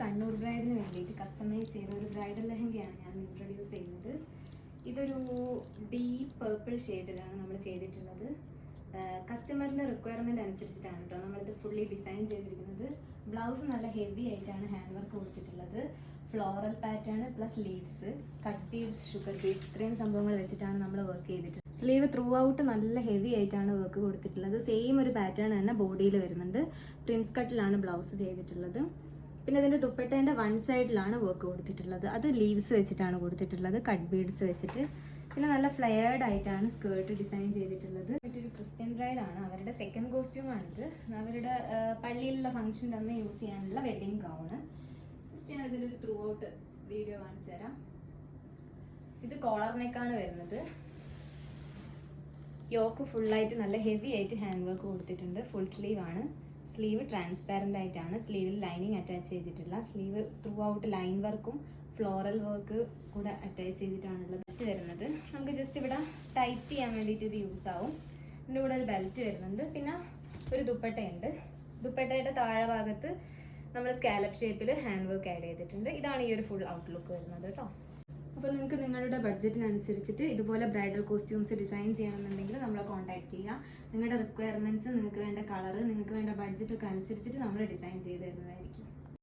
കണ്ണൂർ ബ്രൈഡിന് വേണ്ടിയിട്ട് കസ്റ്റമൈസ് ചെയ്ത ഒരു ബ്രൈഡൽ ലെഹങ്കയാണ് ഞാൻ ഇൻട്രൊഡ്യൂസ് ചെയ്യുന്നത്. ഇതൊരു ഡീപ്പ് പേർപ്പിൾ ഷെയ്ഡിലാണ് നമ്മൾ ചെയ്തിട്ടുള്ളത്. കസ്റ്റമറിൻ്റെ റിക്വയർമെൻറ്റ് അനുസരിച്ചിട്ടാണ് കേട്ടോ നമ്മളിത് ഫുള്ളി ഡിസൈൻ ചെയ്തിരിക്കുന്നത്. ബ്ലൗസ് നല്ല ഹെവി ആയിട്ടാണ് ഹാൻഡ് വർക്ക് കൊടുത്തിട്ടുള്ളത്. Floral pattern plus leaves, cut beads, sugar beads, ഇത്രയും സംഭവങ്ങൾ വെച്ചിട്ടാണ് നമ്മൾ വർക്ക് ചെയ്തിട്ടുള്ളത്. സ്ലീവ് ത്രൂ ഔട്ട് നല്ല ഹെവി ആയിട്ടാണ് വർക്ക് കൊടുത്തിട്ടുള്ളത്. സെയിം ഒരു പാറ്റേൺ തന്നെ ബോഡിയിൽ വരുന്നുണ്ട്. പ്രിൻസ് കട്ടിലാണ് ബ്ലൗസ് ചെയ്തിട്ടുള്ളത്. പിന്നെ ഇതിൻ്റെ ദുപ്പട്ടേൻ്റെ വൺ സൈഡിലാണ് വർക്ക് കൊടുത്തിട്ടുള്ളത്. അത് ലീവ്സ് വെച്ചിട്ടാണ് കൊടുത്തിട്ടുള്ളത്, കട്ട് ബീഡ്സ് വെച്ചിട്ട്. പിന്നെ നല്ല ഫ്ലെയർഡ് ആയിട്ടാണ് സ്കേർട്ട് ഡിസൈൻ ചെയ്തിട്ടുള്ളത്. മറ്റൊരു ക്രിസ്ത്യൻ ബ്രൈഡാണ്, അവരുടെ സെക്കൻഡ് കോസ്റ്റ്യൂമാണിത്. അവരുടെ പള്ളിയിലുള്ള ഫംഗ്ഷൻ്റെ അന്ന് യൂസ് ചെയ്യാനുള്ള വെഡ്ഡിങ് ഗൗണ്. ജസ്റ്റ് ഞാൻ ഇതിൻ്റെ ഒരു ത്രൂ ഔട്ട് വീഡിയോ കാണിച്ചു തരാം. ഇത് കോളർ നെക്കാണ് വരുന്നത്. യോക്ക് ഫുള്ളായിട്ട് നല്ല ഹെവി ആയിട്ട് ഹാൻഡ് വർക്ക് കൊടുത്തിട്ടുണ്ട്. ഫുൾ സ്ലീവ് ആണ്. സ്ലീവ് ട്രാൻസ്പാരൻ്റ് ആയിട്ടാണ്. സ്ലീവിൽ ലൈനിങ് അറ്റാച്ച് ചെയ്തിട്ടില്ല. സ്ലീവ് ത്രൂ ഔട്ട് ലൈൻ വർക്കും ഫ്ലോറൽ വർക്ക് കൂടെ അറ്റാച്ച് ചെയ്തിട്ടാണുള്ളത്. ബെൽറ്റ് വരുന്നത് നമുക്ക് ജസ്റ്റ് ഇവിടെ ടൈറ്റ് ചെയ്യാൻ വേണ്ടിയിട്ട് ഇത് യൂസ് ആവും. ഇതിൻ്റെ കൂടെ ഒരു ബെൽറ്റ് വരുന്നുണ്ട്. പിന്നെ ഒരു ദുപ്പട്ടയുണ്ട്. ദുപ്പട്ടയുടെ താഴെ ഭാഗത്ത് നമ്മൾ സ്കാലപ്പ് ഷേപ്പിൽ ഹാൻഡ് വർക്ക് ആഡ് ചെയ്തിട്ടുണ്ട്. ഇതാണ് ഈ ഒരു ഫുൾ ഔട്ട്ലുക്ക് വരുന്നത് കേട്ടോ. അപ്പോൾ നിങ്ങൾക്ക് നിങ്ങളുടെ ബഡ്ജറ്റിനനുസരിച്ചിട്ട് ഇതുപോലെ ബ്രൈഡൽ കോസ്റ്റ്യൂംസ് ഡിസൈൻ ചെയ്യണമെന്നുണ്ടെങ്കിൽ നമ്മളെ കോൺടാക്ട് ചെയ്യുക. നിങ്ങളുടെ റിക്വയർമെൻറ്റ്സ്, നിങ്ങൾക്ക് വേണ്ട കളറ്, നിങ്ങൾക്ക് വേണ്ട ബഡ്ജറ്റൊക്കെ അനുസരിച്ചിട്ട് നമ്മൾ ഡിസൈൻ ചെയ്ത് തരുന്നതായിരിക്കും.